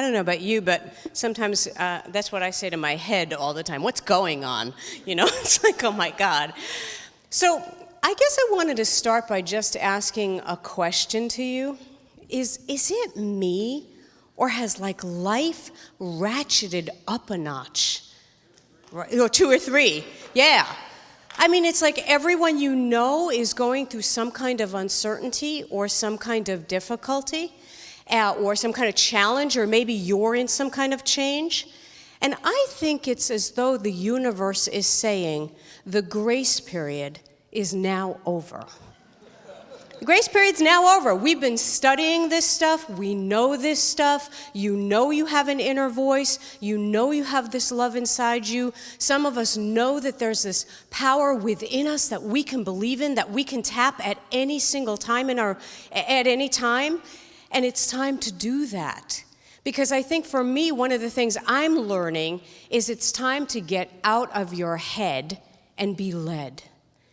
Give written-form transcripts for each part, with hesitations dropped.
I don't know about you, but sometimes that's what I say to my head all the time. What's going on? You know, it's like, oh my God. So I guess I wanted to start by just asking a question to you. Is it me, or has like life ratcheted up a notch? Right, or 2 or 3, yeah. I mean, it's like everyone you know is going through some kind of uncertainty or some kind of difficulty or some kind of challenge, or maybe you're in some kind of change. And I think it's as though the universe is saying the grace period is now over. The grace period's now over. We've been studying this stuff. We know this stuff. You know you have an inner voice. You know you have this love inside you. Some of us know that there's this power within us that we can believe in, that we can tap at any single time at any time. And it's time to do that. Because I think for me, one of the things I'm learning is it's time to get out of your head and be led.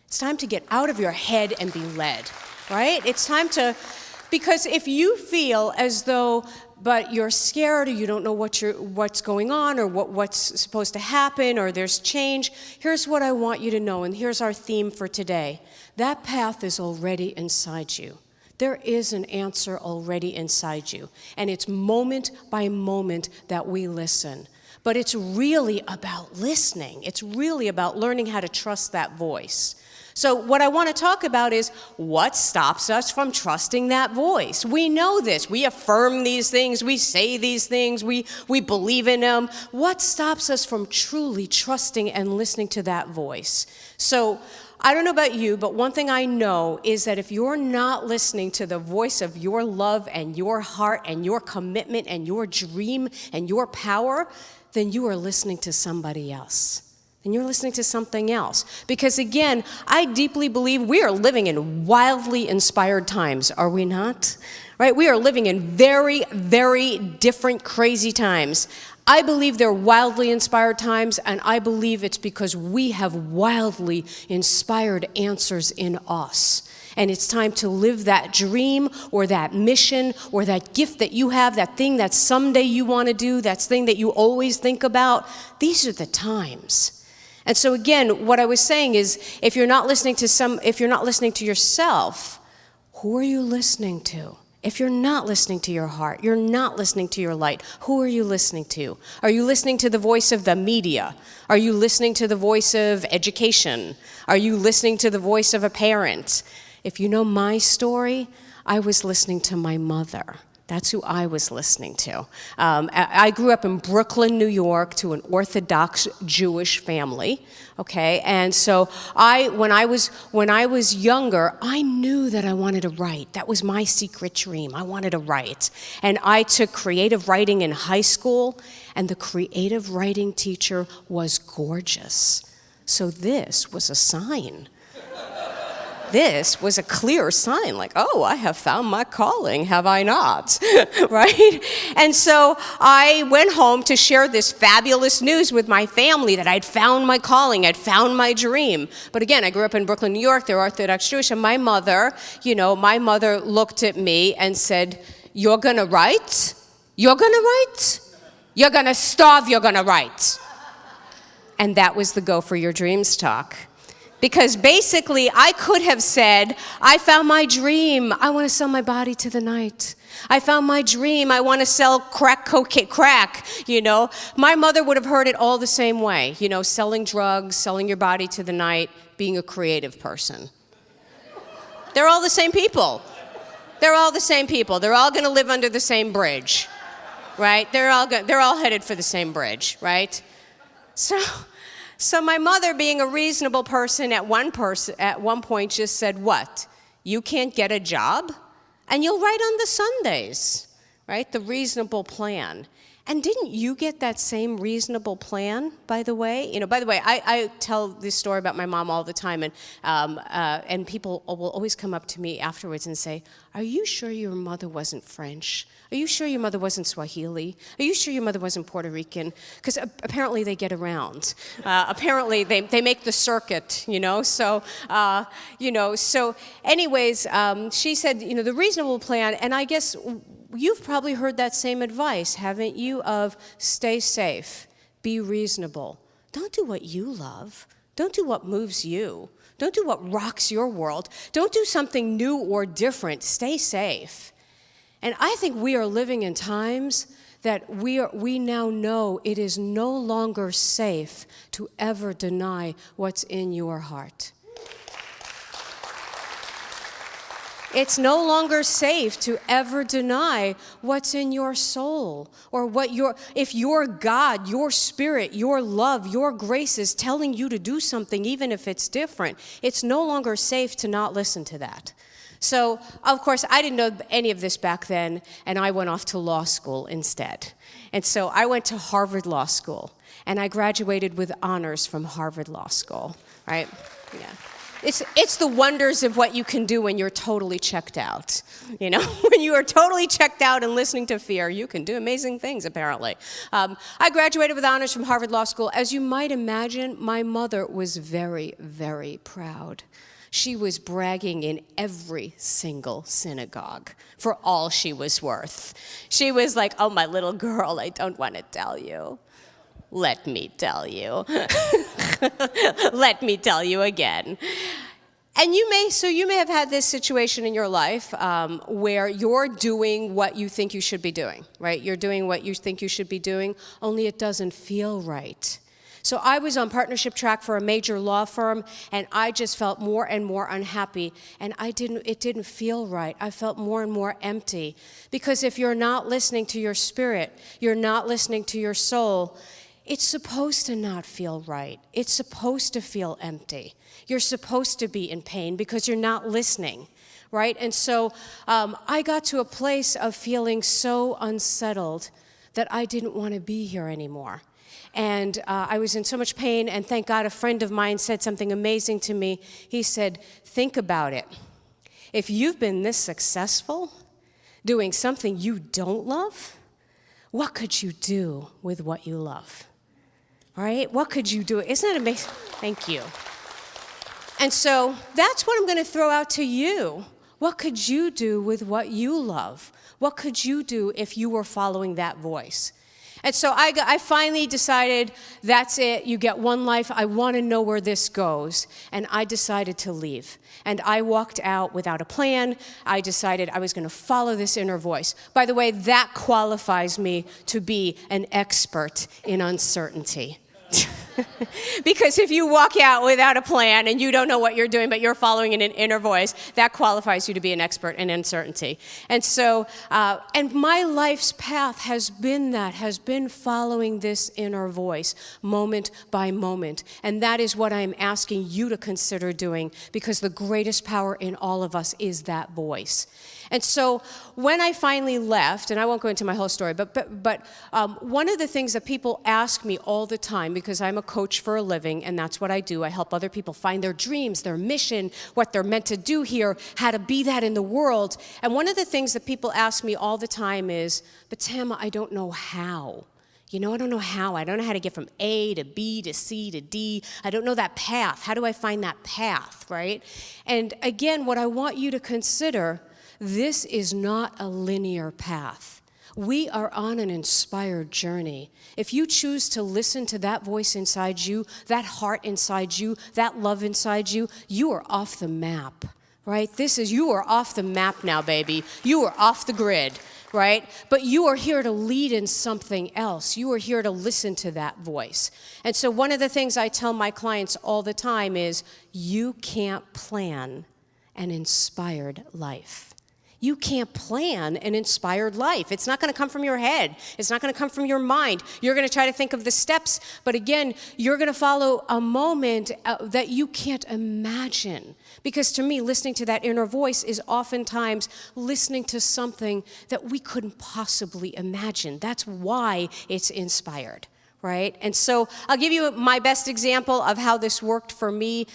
It's time to get out of your head and be led. Right? It's time to, because if you feel as though, but you're scared or you don't know what's going on or what's supposed to happen or there's change, here's what I want you to know, and here's our theme for today. That path is already inside you. There is an answer already inside you, and it's moment by moment that we listen. But it's really about listening. It's really about learning how to trust that voice. So what I want to talk about is what stops us from trusting that voice. We know this. We affirm these things. We say these things. We believe in them. What stops us from truly trusting and listening to that voice? So I don't know about you, but one thing I know is that if you're not listening to the voice of your love and your heart and your commitment and your dream and your power, then you are listening to somebody else. And you're listening to something else. Because again, I deeply believe we are living in wildly inspired times, are we not? Right? We are living in very, very different, crazy times. I believe they're wildly inspired times, and I believe it's because we have wildly inspired answers in us. And it's time to live that dream or that mission or that gift that you have, that thing that someday you want to do, that thing that you always think about. These are the times. And so again, what I was saying is, if you're not listening to yourself, who are you listening to? If you're not listening to your heart, you're not listening to your light, who are you listening to? Are you listening to the voice of the media? Are you listening to the voice of education? Are you listening to the voice of a parent? If you know my story, I was listening to my mother. That's who I was listening to. I grew up in Brooklyn, New York, to an Orthodox Jewish family. Okay, and so when I was younger, I knew that I wanted to write. That was my secret dream. I wanted to write, and I took creative writing in high school, and the creative writing teacher was gorgeous. So this was a sign. This was a clear sign, like, oh, I have found my calling, have I not? Right? And so I went home to share this fabulous news with my family that I'd found my calling, I'd found my dream. But again, I grew up in Brooklyn, New York, they're Orthodox Jewish, and my mother looked at me and said, you're gonna write? You're gonna write? You're gonna starve, you're gonna write. And that was the Go For Your Dreams talk. Because basically, I could have said, I found my dream. I want to sell my body to the night. I found my dream. I want to sell crack. You know, my mother would have heard it all the same way. You know, selling drugs, selling your body to the night, being a creative person. They're all the same people. They're all the same people. They're all going to live under the same bridge, right? They're all headed for the same bridge, right? So my mother, being a reasonable person, at one point just said, what? You can't get a job? And you'll write on the Sundays, right? The reasonable plan. And didn't you get that same reasonable plan, by the way? You know, by the way, I tell this story about my mom all the time, and people will always come up to me afterwards and say, are you sure your mother wasn't French? Are you sure your mother wasn't Swahili? Are you sure your mother wasn't Puerto Rican? Because apparently they get around. Apparently they make the circuit, you know? So, so anyways, she said, you know, the reasonable plan, and I guess you've probably heard that same advice, haven't you, of stay safe, be reasonable. Don't do what you love. Don't do what moves you. Don't do what rocks your world. Don't do something new or different. Stay safe. And I think we are living in times that we now know it is no longer safe to ever deny what's in your heart. It's no longer safe to ever deny what's in your soul, or if your God, your spirit, your love, your grace is telling you to do something, even if it's different. It's no longer safe to not listen to that. So, of course, I didn't know any of this back then, and I went off to law school instead. And so I went to Harvard Law School, and I graduated with honors from Harvard Law School, right? Yeah. It's the wonders of what you can do when you're totally checked out. You know, when you are totally checked out and listening to fear, you can do amazing things, apparently. I graduated with honors from Harvard Law School. As you might imagine, my mother was very, very proud. She was bragging in every single synagogue for all she was worth. She was like, oh, my little girl, I don't want to tell you. Let me tell you. Let me tell you again. And you may have had this situation in your life where you're doing what you think you should be doing, right? You're doing what you think you should be doing, only it doesn't feel right. So I was on partnership track for a major law firm, and I just felt more and more unhappy, and it didn't feel right. I felt more and more empty, because if you're not listening to your spirit, you're not listening to your soul, it's supposed to not feel right. It's supposed to feel empty. You're supposed to be in pain because you're not listening, right? And so I got to a place of feeling so unsettled that I didn't want to be here anymore. And I was in so much pain, and thank God a friend of mine said something amazing to me. He said, think about it. If you've been this successful doing something you don't love, what could you do with what you love? Right? What could you do? Isn't that amazing? Thank you. And so that's what I'm going to throw out to you. What could you do with what you love? What could you do if you were following that voice? And so I finally decided, that's it, you get one life, I want to know where this goes. And I decided to leave. And I walked out without a plan. I decided I was going to follow this inner voice. By the way, that qualifies me to be an expert in uncertainty. Because if you walk out without a plan and you don't know what you're doing, but you're following an inner voice, that qualifies you to be an expert in uncertainty. And so, and my life's path has been following this inner voice, moment by moment. And that is what I'm asking you to consider doing, because the greatest power in all of us is that voice. And so when I finally left, and I won't go into my whole story, but one of the things that people ask me all the time, because I'm a coach for a living, and that's what I do. I help other people find their dreams, their mission, what they're meant to do here, how to be that in the world. And one of the things that people ask me all the time is, but Tama, I don't know how. You know, I don't know how. I don't know how to get from A to B to C to D. I don't know that path. How do I find that path, right? And again, what I want you to consider, this is not a linear path. We are on an inspired journey. If you choose to listen to that voice inside you, that heart inside you, that love inside you, you are off the map, right? You are off the map now, baby. You are off the grid, right? But you are here to lead in something else. You are here to listen to that voice. And so one of the things I tell my clients all the time is, you can't plan an inspired life. You can't plan an inspired life. It's not going to come from your head. It's not going to come from your mind. You're going to try to think of the steps, but again, you're going to follow a moment that you can't imagine. Because to me, listening to that inner voice is oftentimes listening to something that we couldn't possibly imagine. That's why it's inspired. Right? And so I'll give you my best example of how this worked for me.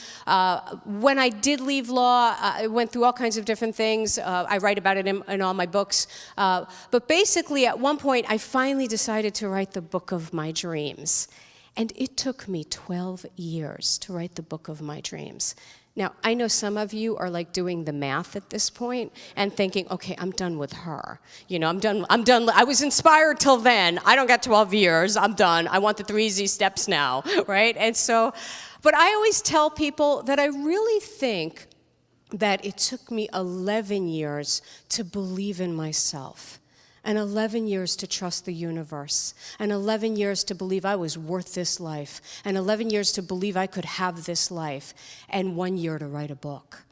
When I did leave law, I went through all kinds of different things. I write about it in all my books. But basically, at one point, I finally decided to write the book of my dreams. And it took me 12 years to write the book of my dreams. Now, I know some of you are like doing the math at this point and thinking, okay, I'm done with her. I'm done. I was inspired till then. I don't got 12 years. I'm done. I want the 3 easy steps now, right? And so, but I always tell people that I really think that it took me 11 years to believe in myself, and 11 years to trust the universe, and 11 years to believe I was worth this life, and 11 years to believe I could have this life, and 1 year to write a book,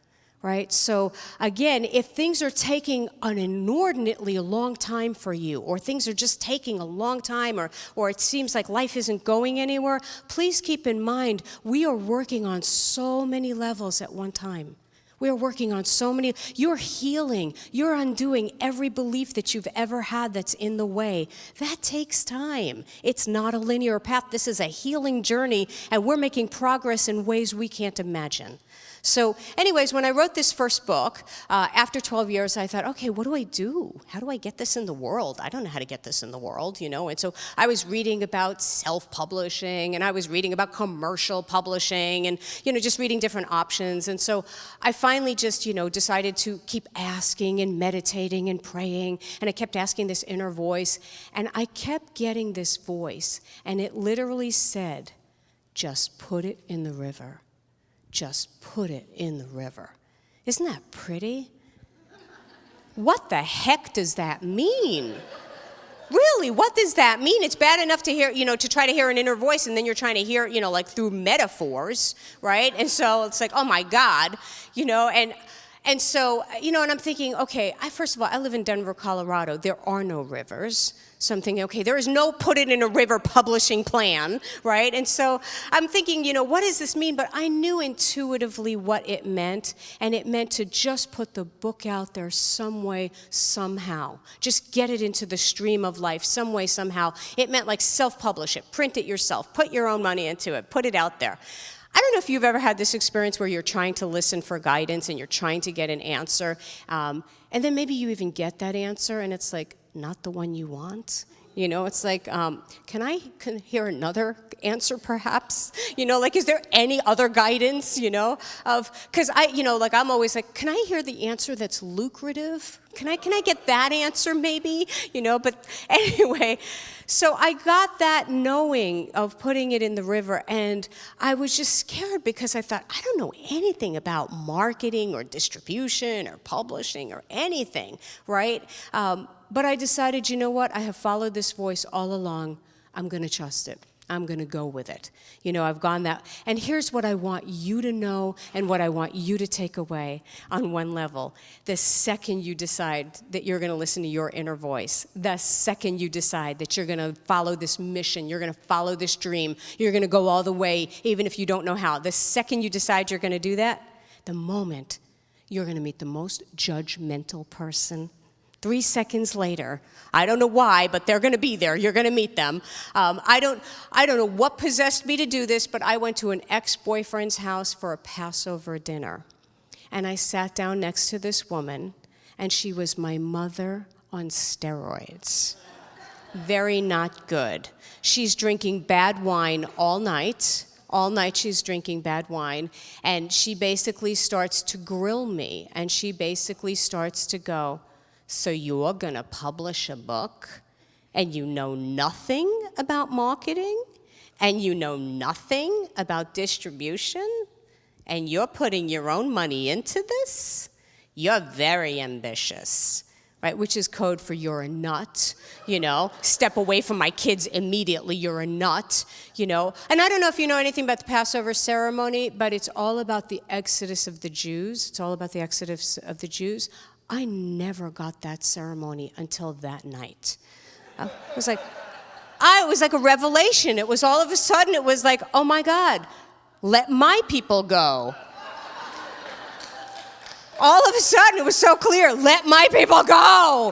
right? So again, if things are taking an inordinately long time for you, or things are just taking a long time, or it seems like life isn't going anywhere, please keep in mind, we are working on so many levels at one time. We're working on so many. You're healing. You're undoing every belief that you've ever had that's in the way. That takes time. It's not a linear path. This is a healing journey, and we're making progress in ways we can't imagine. So anyways, when I wrote this first book, after 12 years, I thought, okay, what do I do? How do I get this in the world? I don't know how to get this in the world, And so I was reading about self-publishing, and I was reading about commercial publishing, and, just reading different options. And so I finally just, decided to keep asking and meditating and praying, and I kept asking this inner voice, and I kept getting this voice, and it literally said, just put it in the river. Just put it in the river. Isn't that pretty? What the heck does that mean? Really, what does that mean? It's bad enough to hear, to try to hear an inner voice, and then you're trying to hear, like through metaphors, right? And so it's like, oh my God, and so, and I'm thinking, okay, first of all, I live in Denver, Colorado. There are no rivers. So I'm thinking, okay, there is no put it in a river publishing plan, right? And so I'm thinking, what does this mean? But I knew intuitively what it meant, and it meant to just put the book out there some way, somehow. Just get it into the stream of life some way, somehow. It meant like self-publish it, print it yourself, put your own money into it, put it out there. I don't know if you've ever had this experience where you're trying to listen for guidance and you're trying to get an answer, and then maybe you even get that answer and it's like not the one you want. It's like, can I hear another answer perhaps? Is there any other guidance, because I'm always like, can I hear the answer that's lucrative? Can I get that answer maybe? But anyway, so I got that knowing of putting it in the river, and I was just scared because I thought, I don't know anything about marketing or distribution or publishing or anything, right? But I decided, you know what? I have followed this voice all along. I'm going to trust it. I'm going to go with it. I've gone that. And here's what I want you to know and what I want you to take away on one level. The second you decide that you're going to listen to your inner voice, the second you decide that you're going to follow this mission, you're going to follow this dream, you're going to go all the way, even if you don't know how. The second you decide you're going to do that, the moment you're going to meet the most judgmental person. 3 seconds later, I don't know why, but they're going to be there. You're going to meet them. I don't know what possessed me to do this, but I went to an ex-boyfriend's house for a Passover dinner. And I sat down next to this woman, and she was my mother on steroids. Very not good. She's drinking bad wine all night. All night she's drinking bad wine, and she basically starts to grill me, and she basically starts to go, so you're going to publish a book, and you know nothing about marketing, and you know nothing about distribution, and you're putting your own money into this? You're very ambitious, right? Which is code for you're a nut, Step away from my kids immediately, you're a nut, And I don't know if you know anything about the Passover ceremony, but it's all about the exodus of the Jews. It's all about the exodus of the Jews. I never got that ceremony until that night. It was like a revelation. It was all of a sudden, it was like, oh my God, let my people go. All of a sudden, it was so clear, let my people go.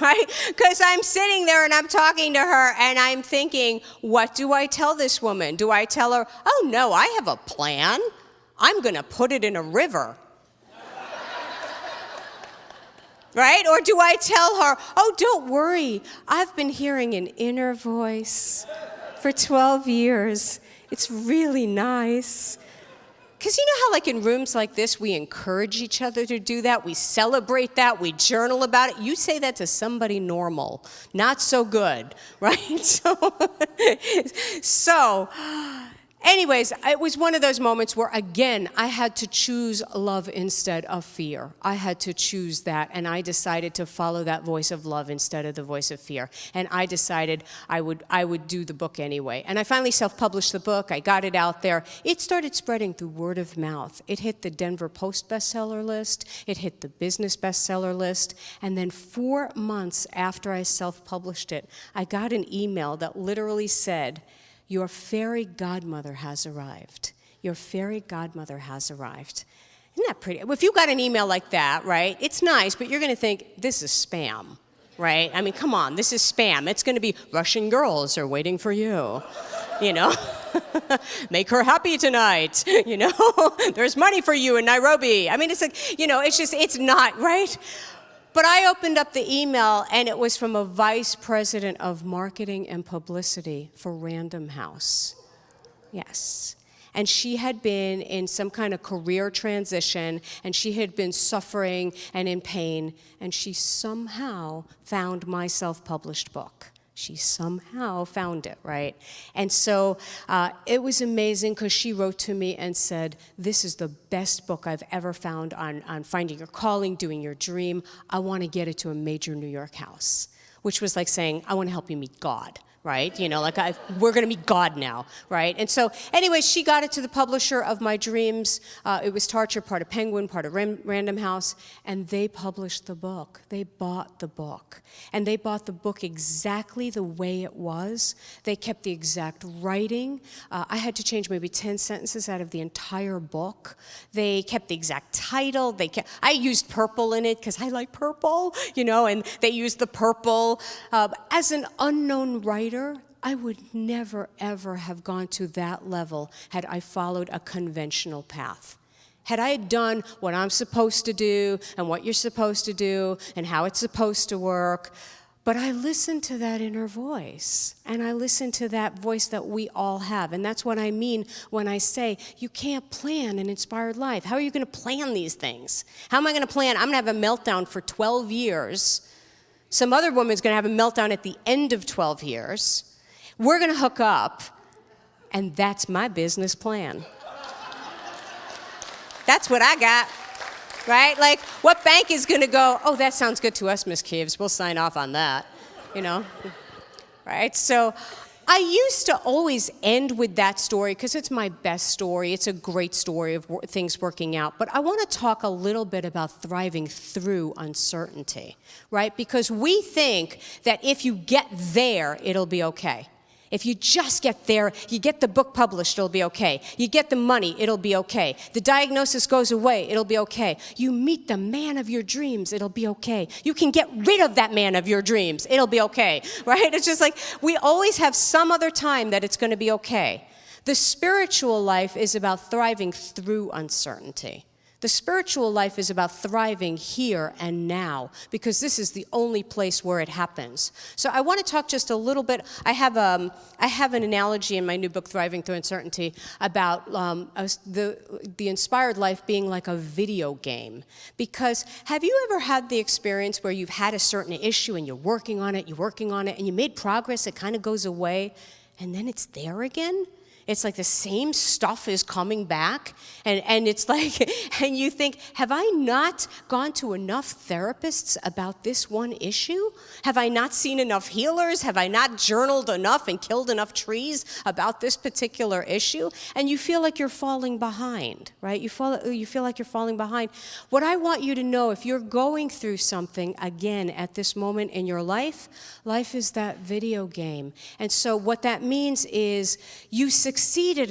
Right? Because I'm sitting there and I'm talking to her and I'm thinking, what do I tell this woman? Do I tell her, oh no, I have a plan. I'm going to put it in a river. Right? Or do I tell her, oh, don't worry, I've been hearing an inner voice for 12 years. It's really nice. Because you know how like in rooms like this, we encourage each other to do that, we celebrate that, we journal about it. You say that to somebody normal, not so good, right? So anyways, it was one of those moments where, again, I had to choose love instead of fear. I had to choose that, and I decided to follow that voice of love instead of the voice of fear. And I decided I would do the book anyway. And I finally self-published the book. I got it out there. It started spreading through word of mouth. It hit the Denver Post bestseller list. It hit the business bestseller list. And then 4 months after I self-published it, I got an email that literally said, "Your fairy godmother has arrived. Your fairy godmother has arrived." Isn't that pretty? If you got an email like that, right, it's nice, but you're going to think, this is spam, right? I mean, come on, this is spam. It's going to be, Russian girls are waiting for you, you know? Make her happy tonight, you know? There's money for you in Nairobi. I mean, it's like, you know, it's not, right? But I opened up the email, and it was from a vice president of marketing and publicity for Random House. Yes. And she had been in some kind of career transition, and she had been suffering and in pain, and she somehow found my self-published book. She somehow found it, right? And so it was amazing because she wrote to me and said, "This is the best book I've ever found on finding your calling, doing your dream. I want to get it to a major New York house," which was like saying, I want to help you meet God. Right? You know, like we're going to meet God now, right? And so anyway, she got it to the publisher of my dreams. It was Tarcher, part of Penguin, part of Random House, and they published the book. They bought the book. And they bought the book exactly the way it was. They kept the exact writing. I had to change maybe 10 sentences out of the entire book. They kept the exact title. I used purple in it because I like purple, you know, and they used the purple. As an unknown writer, I would never, ever have gone to that level had I followed a conventional path. Had I done what I'm supposed to do and what you're supposed to do and how it's supposed to work, but I listened to that inner voice, and I listened to that voice that we all have, and that's what I mean when I say you can't plan an inspired life. How are you going to plan these things? How am I going to plan? I'm going to have a meltdown for 12 years. Some other woman's going to have a meltdown at the end of 12 years. We're going to hook up, and that's my business plan. That's what I got, right? Like, what bank is going to go, "Oh, that sounds good to us, Miss Kieves. We'll sign off on that," you know? Right? So I used to always end with that story because it's my best story. It's a great story of things working out. But I want to talk a little bit about thriving through uncertainty, right? Because we think that if you get there, it'll be okay. If you just get there, you get the book published, it'll be okay. You get the money, it'll be okay. The diagnosis goes away, it'll be okay. You meet the man of your dreams, it'll be okay. You can get rid of that man of your dreams, it'll be okay, right? It's just like we always have some other time that it's going to be okay. The spiritual life is about thriving through uncertainty. The spiritual life is about thriving here and now, because this is the only place where it happens. So I want to talk just a little bit. I have an analogy in my new book, Thriving Through Uncertainty, about the inspired life being like a video game. Because have you ever had the experience where you've had a certain issue and you're working on it, and you made progress, it kind of goes away, and then it's there again? It's like the same stuff is coming back, and it's like, and you think, have I not gone to enough therapists about this one issue? Have I not seen enough healers? Have I not journaled enough and killed enough trees about this particular issue? And you feel like you're falling behind, right? You feel like you're falling behind. What I want you to know, if you're going through something again at this moment in your life, life is that video game. And so what that means is you succeeded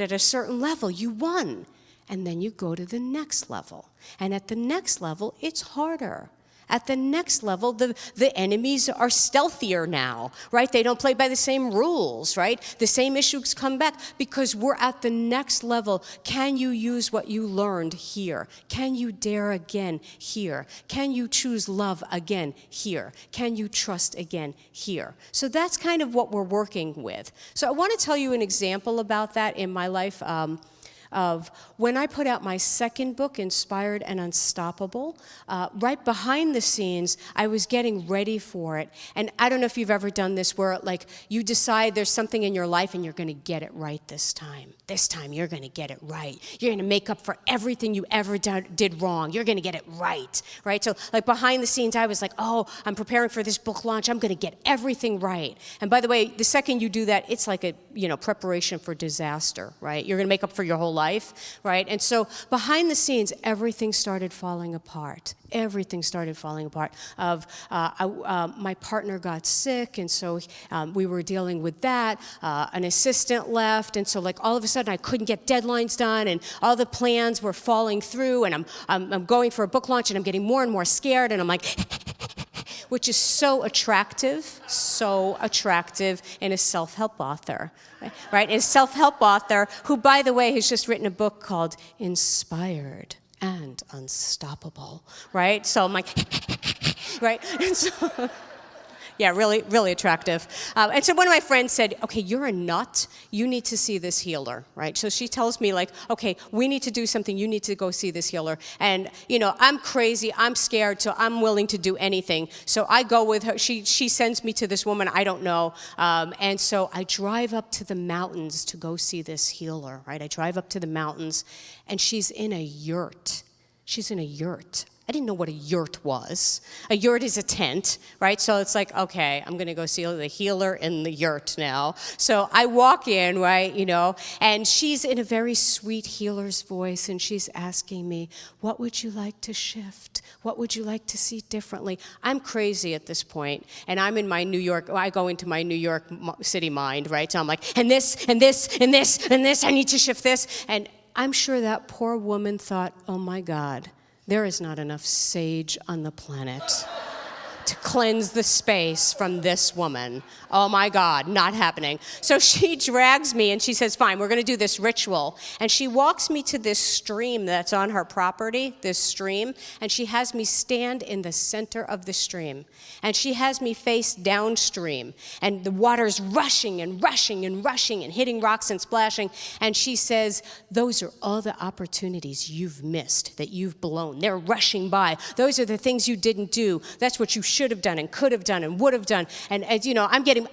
at a certain level, you won, and then you go to the next level. And at the next level, it's harder. At the next level, the enemies are stealthier now, right? They don't play by the same rules, right? The same issues come back because we're at the next level. Can you use what you learned here? Can you dare again here? Can you choose love again here? Can you trust again here? So that's kind of what we're working with. So I want to tell you an example about that in my life. of when I put out my second book, Inspired and Unstoppable, right behind the scenes, I was getting ready for it. And I don't know if you've ever done this where like you decide there's something in your life and you're going to get it right this time. This time you're going to get it right. You're going to make up for everything you ever did wrong. You're going to get it right, right? So like behind the scenes, I was like, oh, I'm preparing for this book launch. I'm going to get everything right. And by the way, the second you do that, it's like a, preparation for disaster, right? You're going to make up for your whole life, right? And so behind the scenes, everything started falling apart. Everything started falling apart. My partner got sick, and so we were dealing with that. An assistant left, and so like all of a sudden I couldn't get deadlines done, and all the plans were falling through. And I'm going for a book launch, and I'm getting more and more scared, and I'm like, which is so attractive in a self-help author, right? A self-help author who, by the way, has just written a book called Inspired and Unstoppable, right? So I'm like, right? And so, yeah, really, really attractive. And so one of my friends said, okay, you're a nut. You need to see this healer, right? So she tells me like, okay, we need to do something. You need to go see this healer. And, I'm crazy. I'm scared, so I'm willing to do anything. So I go with her. She sends me to this woman I don't know. And so I drive up to the mountains to go see this healer, right? I drive up to the mountains, and she's in a yurt. She's in a yurt. I didn't know what a yurt was. A yurt is a tent, right? So it's like, okay, I'm going to go see the healer in the yurt now. So I walk in, right, and she's in a very sweet healer's voice, and she's asking me, what would you like to shift? What would you like to see differently? I'm crazy at this point, and I'm in my New York, I go into my New York City mind, right? So I'm like, and this, and this, and this, and this, I need to shift this. And I'm sure that poor woman thought, oh my God, there is not enough sage on the planet to cleanse the space from this woman. Oh my God, not happening. So she drags me and she says, fine, we're gonna do this ritual. And she walks me to this stream that's on her property, this stream, and she has me stand in the center of the stream. And she has me face downstream. And the water's rushing and rushing and rushing and hitting rocks and splashing. And she says, those are all the opportunities you've missed, that you've blown. They're rushing by. Those are the things you didn't do. That's what you should have done and could have done and would have done. And as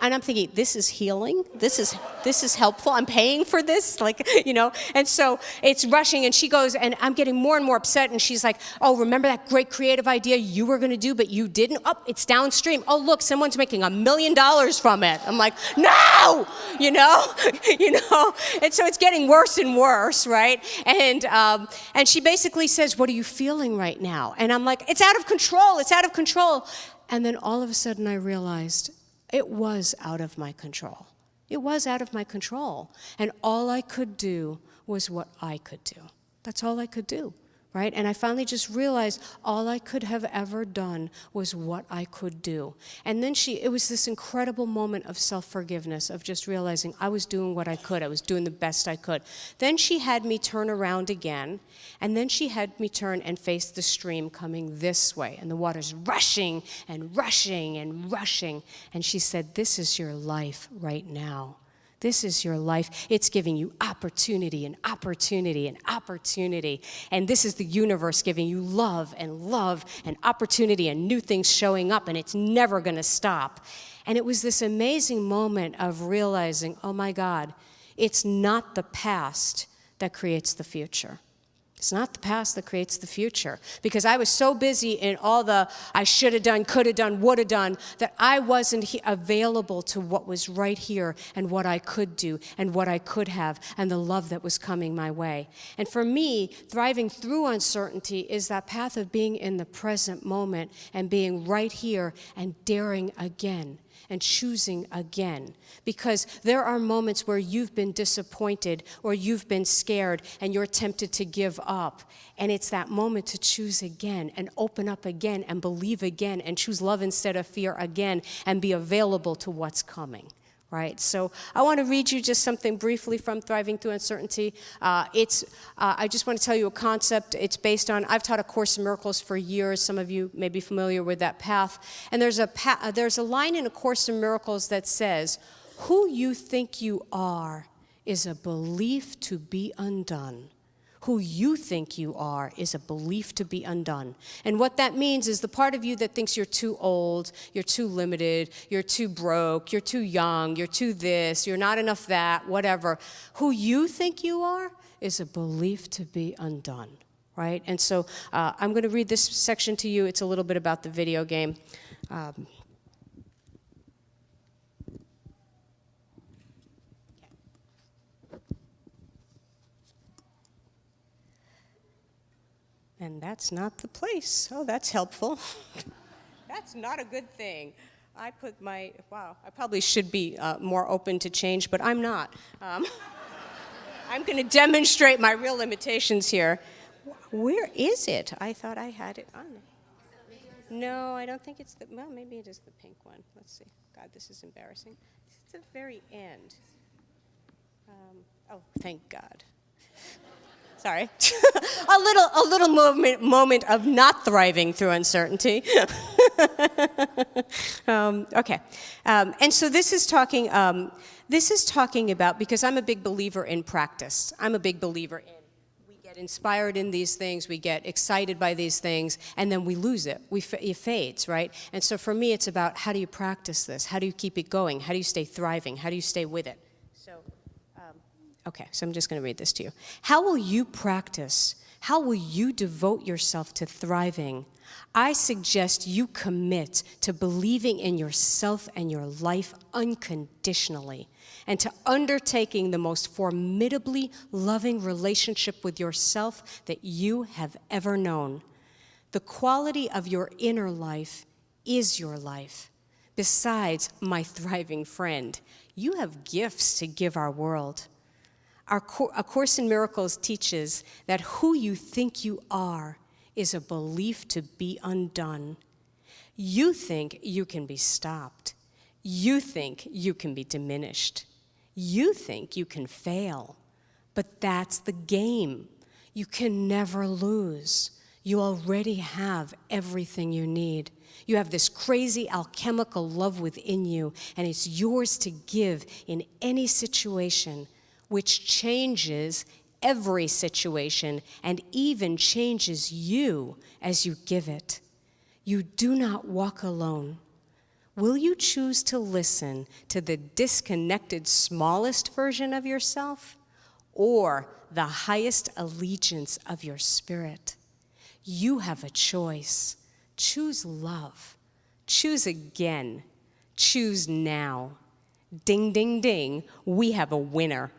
I'm thinking, this is healing. This is helpful. I'm paying for this, And so it's rushing, and she goes, and I'm getting more and more upset. And she's like, oh, remember that great creative idea you were going to do, but you didn't? Oh, it's downstream. Oh, look, someone's making $1 million from it. I'm like, no, And so it's getting worse and worse, right? And she basically says, what are you feeling right now? And I'm like, it's out of control. It's out of control. And then all of a sudden I realized it was out of my control. It was out of my control. And all I could do was what I could do. That's all I could do, right? And I finally just realized all I could have ever done was what I could do. And then it was this incredible moment of self-forgiveness, of just realizing I was doing what I could. I was doing the best I could. Then she had me turn around again, and then she had me turn and face the stream coming this way. And the water's rushing and rushing and rushing. And she said, this is your life right now. This is your life. It's giving you opportunity and opportunity and opportunity. And this is the universe giving you love and opportunity and new things showing up, and it's never going to stop. And it was this amazing moment of realizing, oh my God, it's not the past that creates the future. It's not the past that creates the future. Because I was so busy in all the I should have done, could have done, would have done, that I wasn't available to what was right here and what I could do and what I could have and the love that was coming my way. And for me, thriving through uncertainty is that path of being in the present moment and being right here and daring again and choosing again. Because there are moments where you've been disappointed or you've been scared and you're tempted to give up. And it's that moment to choose again and open up again and believe again and choose love instead of fear again and be available to what's coming. Right? So I want to read you just something briefly from Thriving Through Uncertainty. I just want to tell you a concept. It's based on, I've taught A Course in Miracles for years. Some of you may be familiar with that path. And there's a line in A Course in Miracles that says, who you think you are is a belief to be undone. Who you think you are is a belief to be undone. And what that means is the part of you that thinks you're too old, you're too limited, you're too broke, you're too young, you're too this, you're not enough that, whatever. Who you think you are is a belief to be undone, right? And so I'm going to read this section to you. It's a little bit about the video game. And that's not the place. Oh, that's helpful. That's not a good thing. I put my, wow, I probably should be more open to change, but I'm not. I'm going to demonstrate my real limitations here. Where is it? I thought I had it on. No, I don't think it's the, well, maybe it is the pink one. Let's see. God, this is embarrassing. It's at the very end. Oh, thank God. Sorry. a little moment of not thriving through uncertainty. Okay. And so this is talking about, because I'm a big believer in practice. I'm a big believer in, we get inspired in these things, we get excited by these things, and then we lose it. It fades, right? And so for me, it's about, how do you practice this? How do you keep it going? How do you stay thriving? How do you stay with it? Okay, so I'm just going to read this to you. How will you practice? How will you devote yourself to thriving? I suggest you commit to believing in yourself and your life unconditionally, and to undertaking the most formidably loving relationship with yourself that you have ever known. The quality of your inner life is your life. Besides, my thriving friend, you have gifts to give our world. A Course in Miracles teaches that who you think you are is a belief to be undone. You think you can be stopped. You think you can be diminished. You think you can fail. But that's the game. You can never lose. You already have everything you need. You have this crazy alchemical love within you, and it's yours to give in any situation, which changes every situation and even changes you as you give it. You do not walk alone. Will you choose to listen to the disconnected, smallest version of yourself, or the highest allegiance of your spirit? You have a choice. Choose love. Choose again. Choose now. Ding, ding, ding. We have a winner.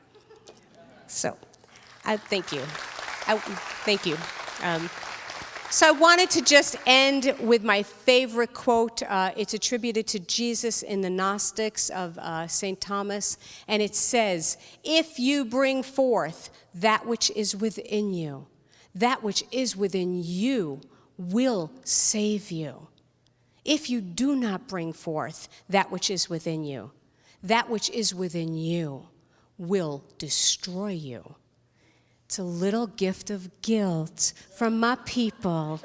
So, thank you. Thank you. So I wanted to just end with my favorite quote. It's attributed to Jesus in the Gnostics of St. Thomas, and it says, "If you bring forth that which is within you, that which is within you will save you. If you do not bring forth that which is within you, that which is within you will destroy you." It's a little gift of guilt from my people.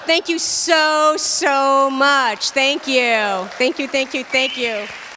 Thank you so, so much. Thank you. Thank you, thank you, thank you.